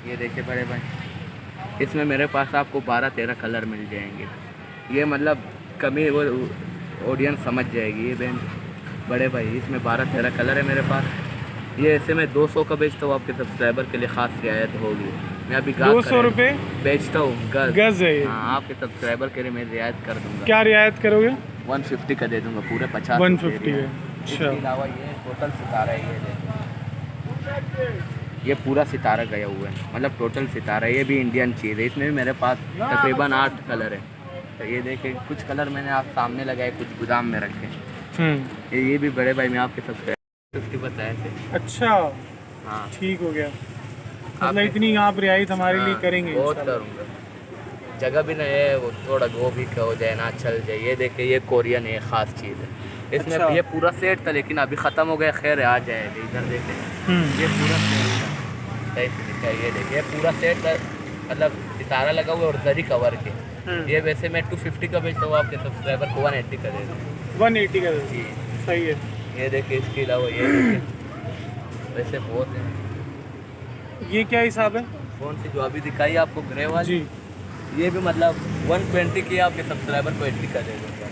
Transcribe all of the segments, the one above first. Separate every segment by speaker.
Speaker 1: ये देखिए बड़े भाई, इसमें मेरे पास आपको 12-13 कलर मिल जाएंगे। ये मतलब कमी वो ऑडियंस समझ जाएगी। ये बेन बड़े भाई, इसमें 12-13 कलर है मेरे पास। ये ऐसे मैं 200 का बेचता हूँ, आपके सब्सक्राइबर के लिए ख़ास रियायत होगी। मैं अभी
Speaker 2: दो
Speaker 1: गाहक
Speaker 2: सौ
Speaker 1: करे
Speaker 2: रुपये
Speaker 1: बेचता हूँ गज।
Speaker 2: गज है ये?
Speaker 1: हाँ, आपके सब्सक्राइबर के लिए मैं रियायत कर दूँगा।
Speaker 2: क्या रियायत करोगे?
Speaker 1: 150 का दे दूँगा, पूरे 50 रुपये
Speaker 2: 150 है?
Speaker 1: रियायत।
Speaker 2: अच्छा।
Speaker 1: इसके अलावा ये टोटल सितारा है, ये देखो, ये पूरा सितारा गया हुआ है, मतलब टोटल सितारा। ये भी इंडियन चीज़ है। इसमें भी मेरे पास तकरीबन 8 कलर है। तो ये देखें, कुछ कलर मैंने आप सामने लगाए, कुछ गोदाम में रखे। ये भी बड़े भाई मैं आपके सब्सक्राइबर 50 बताए थे।
Speaker 2: अच्छा,
Speaker 1: हाँ,
Speaker 2: ठीक हो गया। मतलब इतनी आप रियायत हमारे लिए करेंगे
Speaker 1: बहुत
Speaker 2: इंशाल्लाह।
Speaker 1: करूँगा। जगह भी नहीं है, वो थोड़ा गोभी का हो जाए ना, चल जाए। ये देखिए, ये कोरियन है, ख़ास चीज़ है। इसमें
Speaker 2: अच्छा।
Speaker 1: ये पूरा सेट था, लेकिन अभी ख़त्म हो गया। खैर आ जाएगा, इधर देखें, ये पूरा सेट था। सही से दिखा है, ये देखिए, ये पूरा सेट था, मतलब सितारा लगा हुआ है और जरी कवर के। ये वैसे मैं 250 का बेचता हूँ, आपके सब्सक्राइबर को 180 का दे दूँ।
Speaker 2: 180 का?
Speaker 1: जी,
Speaker 2: सही है।
Speaker 1: ये देखिए, इसके अलावा ये देखिए, वैसे बहुत है।
Speaker 2: ये क्या हिसाब है?
Speaker 1: कौन सी जो अभी दिखाई आपको ग्रे वाली?
Speaker 2: जी।
Speaker 1: ये भी मतलब 120 की आपके सब्सक्राइबर को 80 का दे दूँगा।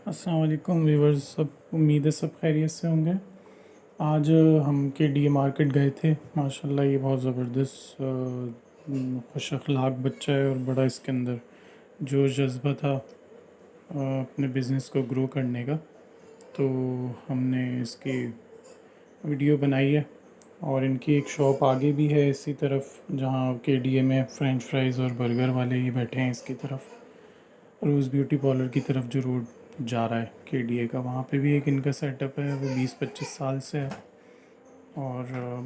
Speaker 2: अस्सलाम वालेकुम व्यूअर्स, सब उम्मीद है सब खैरियत से होंगे। आज हम KDA मार्केट गए थे। माशाल्लाह ये बहुत ज़बरदस्त खुश अखलाक बच्चा है और बड़ा इसके अंदर जो जज्बा था अपने बिज़नेस को ग्रो करने का। तो हमने इसकी वीडियो बनाई है और इनकी एक शॉप आगे भी है इसी तरफ, जहाँ KDA में फ़्रेंच फ्राइज़ और बर्गर वाले ही बैठे हैं। इसकी तरफ रोज़ ब्यूटी पार्लर की तरफ जो रोड जा रहा है KDA का, वहाँ पे भी एक इनका सेटअप है। वो 20-25 साल से है और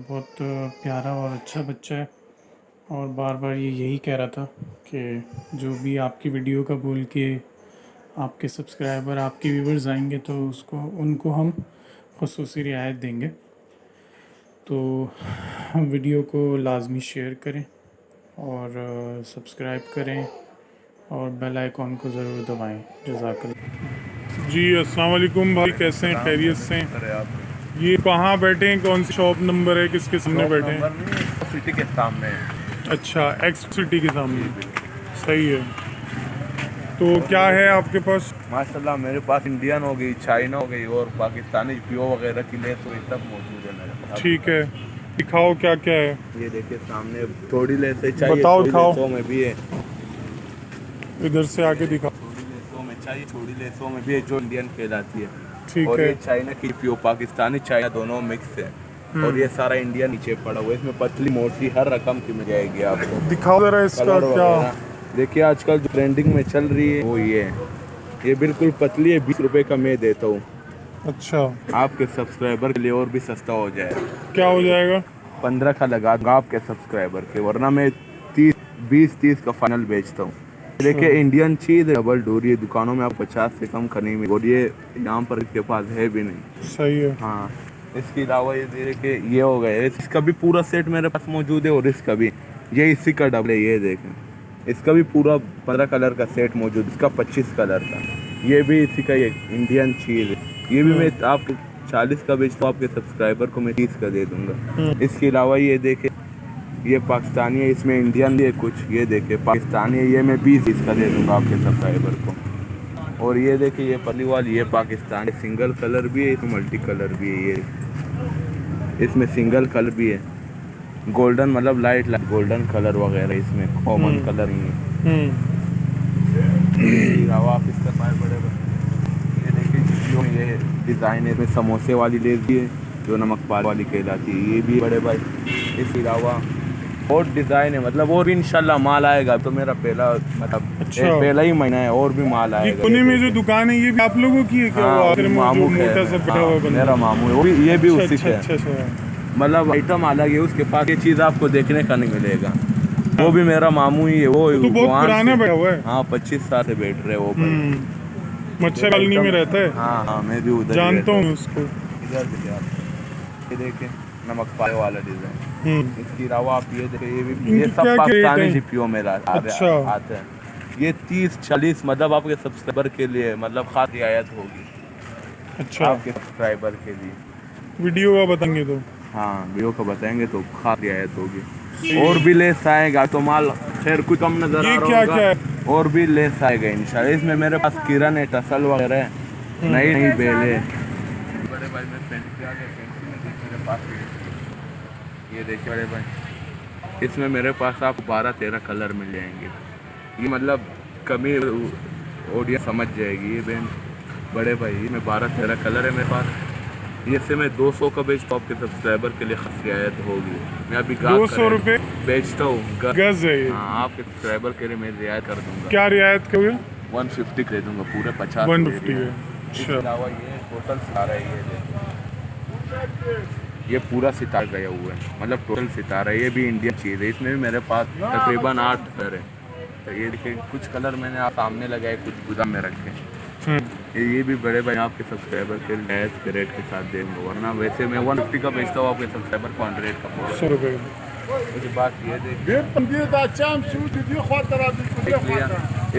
Speaker 2: बहुत प्यारा और अच्छा बच्चा है। और बार बार ये यही कह रहा था कि जो भी आपकी वीडियो का बोल के आपके सब्सक्राइबर, आपके व्यूवर्स आएंगे तो उनको हम ख़ुसूसी रियायत देंगे। तो वीडियो को लाजमी शेयर करें और सब्सक्राइब करें और बेल आइकॉन को ज़रूर दबाएं। जज़ाकल्लाह। जी अस्सलाम वालेकुम भाई, कैसे हैं? खैरियत से हैं? ये कहाँ बैठे हैं? कौन सी शॉप नंबर है? किसके सामने बैठे हैं?
Speaker 1: सिटी के सामने है।
Speaker 2: अच्छा, एक्स सिटी के सामने। सही है। तो क्या है आपके पास?
Speaker 1: माशाल्लाह मेरे पास इंडियन हो गई, चाइना हो गई और पाकिस्तानी पीओ वगैरह की लेस, तो ये सब मौजूद है मेरे पास।
Speaker 2: ठीक है, दिखाओ क्या क्या है।
Speaker 1: ये देखिए सामने थोड़ी लेस चाहिए,
Speaker 2: बताओ,
Speaker 1: थोड़ी
Speaker 2: दिखाओ।
Speaker 1: लेसों में भी है।
Speaker 2: इधर से आके दिखाओ।
Speaker 1: थोड़ी लेसों में चाहिए, थोड़ी लेसों में भी है, जो इंडियन कहलाती है।
Speaker 2: ठीक
Speaker 1: और
Speaker 2: है।
Speaker 1: ये चाइना की पीओ, पाकिस्तानी चाइना दोनों मिक्स है। और ये सारा इंडिया नीचे पड़ा हुआ है। इसमें पतली मोटी हर रकम की मिल जाएगी आपको।
Speaker 2: दिखाओ ज़रा इसका
Speaker 1: कलर
Speaker 2: क्या।
Speaker 1: वगैरह देखिए, आजकल जो ट्रेंडिंग में चल रही है वो ये है। ये बिल्कुल पतली है, 20 रुपए का मैं देता हूँ।
Speaker 2: अच्छा,
Speaker 1: आपके सब्सक्राइबर के लिए और भी सस्ता हो जाए।
Speaker 2: क्या हो जाएगा?
Speaker 1: 15 का लगा दूंगा आपके सब्सक्राइबर के, वरना मैं 20-30 का फाइनल बेचता हूँ। देखिए इंडियन चीज़ है, डबल डोरी है। दुकानों में आप 50 से कम का नहीं मिलेगा और ये यहाँ पर इसके पास है भी नहीं।
Speaker 2: सही है।
Speaker 1: हाँ, इसके अलावा ये देखिए, ये हो गया, इसका भी पूरा सेट मेरे पास मौजूद है। और इसका भी, ये इसी का डबल है। ये देखें, इसका भी पूरा 15 कलर का सेट मौजूद, इसका 25 कलर का। ये भी इसी का, ये इंडियन चीज़ है। ये भी मैं आपको 40 का बेचता हूँ, आपके सब्सक्राइबर को मैं 30 का दे दूंगा। इसके अलावा ये देखे, ये पाकिस्तानी है, इसमें इंडियन भी है कुछ। ये देखे पाकिस्तानी है, ये मैं 20 का दे दूंगा आपके सब्सक्राइबर को। और ये देखिए, ये पली वाली, ये पाकिस्तानी सिंगल कलर भी है, इसमें मल्टी कलर भी है। ये इसमें सिंगल कलर भी है, गोल्डन, मतलब लाइट लाइट गोल्डन कलर वगैरह, इसमें कॉमन कलर नहीं है। आप इसका पाए बड़े ये देखिए, ये डिज़ाइन है, इसमें समोसे वाली लेस भी है, जो नमक पाल वाली कहलाती है। ये भी बड़े भाई। इसके अलावा और डिज़ाइन है, मतलब और भी इंशाल्लाह माल आएगा। तो मेरा पहला, मतलब
Speaker 2: अच्छा,
Speaker 1: पहला ही महीना है, और भी माल
Speaker 2: ये
Speaker 1: आएगा।
Speaker 2: कोने में जो दुकान है ये भी आप लोगों की है क्या?
Speaker 1: हाँ,
Speaker 2: वो आखिर में
Speaker 1: मामू
Speaker 2: जो
Speaker 1: है,
Speaker 2: मोटा सा बैठा हुआ है बंदा?
Speaker 1: मेरा मामू है, वो भी, ये भी उसी
Speaker 2: अच्छा
Speaker 1: का
Speaker 2: अच्छा
Speaker 1: है।
Speaker 2: अच्छा।
Speaker 1: मतलब आइटम अलग है उसके पास, ये चीज़ आपको देखने का नहीं मिलेगा। वो भी मेरा मामू ही है। वो
Speaker 2: तो बहुत पुराना बैठा हुआ है।
Speaker 1: हाँ, 25 साल से बैठ रहे वो भाई।
Speaker 2: मच्छर कॉलोनी में रहता है।
Speaker 1: हाँ हाँ, मैं भी उधर
Speaker 2: जानता हूँ उसको।
Speaker 1: इधर देखिए आप, ये देखिए नमक पाए वाला डिज़ाइन। इसके अलावा आप ये देखिए, ये भी, ये सब पाकिस्तानी जीपीओ में
Speaker 2: अच्छा।
Speaker 1: आते हैं। ये 30-40, मतलब आपके सब्सक्राइबर के लिए, मतलब खास रियायत होगी।
Speaker 2: अच्छा,
Speaker 1: आपके सब्सक्राइबर के लिए
Speaker 2: वीडियो का बताएंगे तो?
Speaker 1: हाँ, वीडियो को बताएंगे तो खास रियायत होगी। और भी लेस आएगा तो माल खैर कुछ कम नजर
Speaker 2: ये
Speaker 1: आ रहा
Speaker 2: क्या
Speaker 1: होगा।
Speaker 2: क्या है?
Speaker 1: और भी लेस आएगा इंशाल्लाह। इसमें मेरे पास किरण है, टसल वगैरह है, नई नई बेले। बड़े भाई मैं फैंसी आ गया, फैंसी में देख मेरे पास ये देखिए बड़े भाई, इसमें मेरे पास आपको 12-13 कलर मिल जाएंगे। ये मतलब कमी ऑडियंस समझ जाएगी। ये बहन बड़े भाई में 12-13 कलर है मेरे पास। ये से मैं 200 का बेचता हूँ, आपके सब्सक्राइबर के लिए खास रियायत होगी। मैं अभी
Speaker 2: 200 रुपये
Speaker 1: बेचता हूँ
Speaker 2: गज है ये।
Speaker 1: हाँ, आपके सब्सक्राइबर के लिए मैं रियायत कर दूंगा।
Speaker 2: क्या रियायत करोगे?
Speaker 1: 150 दे दूंगा, पूरे 50
Speaker 2: 150 है।
Speaker 1: इसके
Speaker 2: अच्छा,
Speaker 1: अलावा ये टोटल सितारा है, ये पूरा सितारा गया हुआ है, मतलब टोटल सितारा है। ये भी इंडियन चीज़ है। इसमें भी मेरे पास तकरीबन 8 कलर है। तो ये देखिए कुछ कलर मैंने आप सामने लगाए, कुछ गोदाम में रखे। ये भी बड़े भाई आपके सब्सक्राइबर के रियायत के रेट के साथ देंगे, वरना वैसे मैं 150 का बेचता हूँ, आपके सब्सक्राइबर को 100 का पूरा।
Speaker 2: 100 रुपये।
Speaker 1: उसके बाद ये देखिए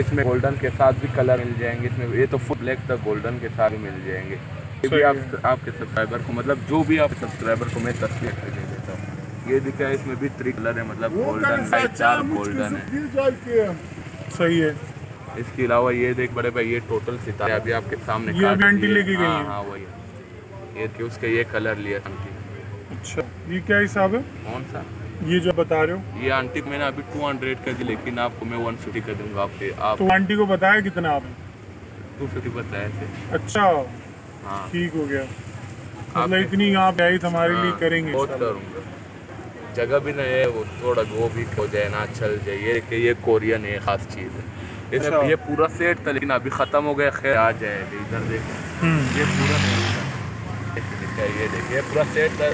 Speaker 1: इसमें गोल्डन के साथ भी कलर मिल जाएंगे। इसमें ये तो फुल ब्लैक तक गोल्डन के साथ भी मिल जाएंगे। ये भी आपके सब्सक्राइबर को, मतलब जो भी आपके सब्सक्राइबर को मैं तस्वीर दे देता हूँ। ये दिखा है, इसमें भी 3 कलर है, मतलब गोल्डन, लाइट डार्क गोल्डन है।
Speaker 2: सही है।
Speaker 1: इसके अलावा ये देख बड़े भाई, ये टोटल सितारा अभी आपके सामने
Speaker 2: ये अभी आंटी लेके गई है।
Speaker 1: हाँ वही है। ये कि उसके ये कलर लिया आंटी।
Speaker 2: अच्छा, ये क्या हिसाब है?
Speaker 1: कौन सा?
Speaker 2: ये जो बता रहे हो?
Speaker 1: ये आंटी को मैंने अभी 200 का दी, लेकिन आपको मैं 150 का दूंगा। आपके आप
Speaker 2: तो आंटी को बताया कितना आपने?
Speaker 1: 250 बताए थे।
Speaker 2: अच्छा,
Speaker 1: हाँ
Speaker 2: ठीक हो गया। मतलब इतनी यहाँ पे आई हमारे लिए करेंगे
Speaker 1: बहुत
Speaker 2: इंशाल्लाह।
Speaker 1: करूँगा। जगह भी नहीं है, वो थोड़ा वो भी हो जाए ना, चल जाए। ये कि ये कोरियन है, खास चीज़ है। इसमें
Speaker 2: अच्छा।
Speaker 1: ये पूरा सेट था, लेकिन अभी ख़त्म हो गया। खैर आ जाए, इधर देख, ये पूरा सेट था। ये देखिए पूरा सेट था,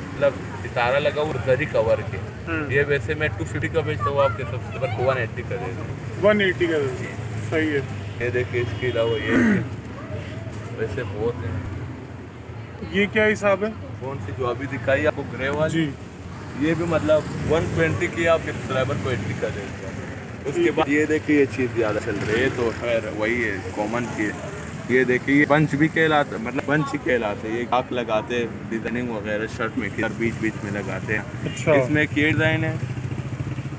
Speaker 1: मतलब सितारा लगा हुआ जरी कवर के। ये वैसे मैं 250 का बेचता हूँ, आपके सब्सक्राइबर को 180 का दे दूँ।
Speaker 2: 180 का। सही है।
Speaker 1: ये देखिए इसके अलावा ये वैसे बहुत है।
Speaker 2: ये क्या हिसाब है?
Speaker 1: कौन सी जो अभी दिखाई आपको ग्रे वाली?
Speaker 2: जी।
Speaker 1: ये भी मतलब 120 की आपके सब्सक्राइबर को 80 का दे दूँगा। उसके बाद ये देखिए ये चीज़ ज़्यादा चल रही है, तो खैर वही है कॉमन चीज़। ये देखिए ये पंच भी कहलाता, मतलब पंच ही कहलाते। ये आँख लगाते, डिजाइनिंग वगैरह शर्ट में बीच बीच में लगाते हैं।
Speaker 2: अच्छा।
Speaker 1: इसमें एक ये डिज़ाइन है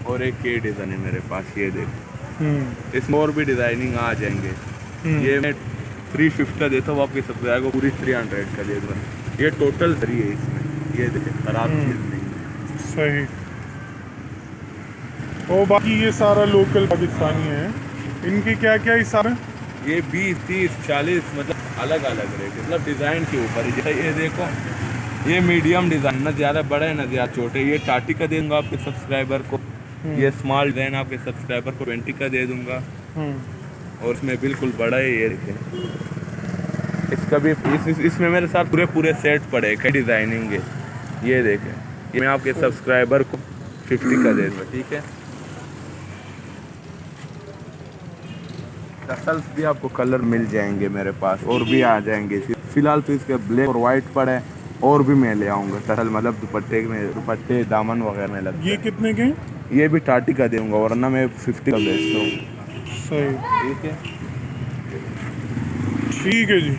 Speaker 1: और एक ये डिज़ाइन है मेरे पास। ये देखो इसमें और भी डिज़ाइनिंग आ जाएंगे। ये मैं 350 का देता हूँ, आपके सब्सक्राइबर को पूरी 300 का दे दूँगा। ये टोटल 3 है इसमें। ये देखिए खराब चीज़ नहीं।
Speaker 2: सही। और बाकी ये सारा लोकल पाकिस्तानी है। इनके क्या क्या हिसाब है?
Speaker 1: ये 20, 30, 40 मतलब अलग अलग रेट, मतलब डिज़ाइन के ऊपर। जैसे ये देखो, ये मीडियम डिज़ाइन, ना ज़्यादा बड़े ना ज़्यादा छोटे। ये 30 का दूंगा आपके सब्सक्राइबर को। ये स्मॉल डिज़ाइन आपके सब्सक्राइबर को 20 का दे दूंगा। और इसमें बिल्कुल बड़ा है, ये देखिए इसका भी इसमें मेरे साथ पूरे सेट पड़े, कई डिज़ाइनिंग है। ये देखें, ये मैं आपके सब्सक्राइबर को 50 का दे दूँगा। ठीक है, टसल्स भी आपको कलर मिल जाएंगे मेरे पास, और भी आ जाएंगे। फिलहाल तो इसके ब्लैक और वाइट पड़े, और भी मैं ले आऊँगा टसल, मतलब दुपट्टे में, दुपट्टे दामन वगैरह में लगते।
Speaker 2: ये कितने के?
Speaker 1: ये भी 30 का दूंगा, वरना मैं 50 का बेचता हूँ।
Speaker 2: सही।
Speaker 1: ठीक है,
Speaker 2: ठीक है जी।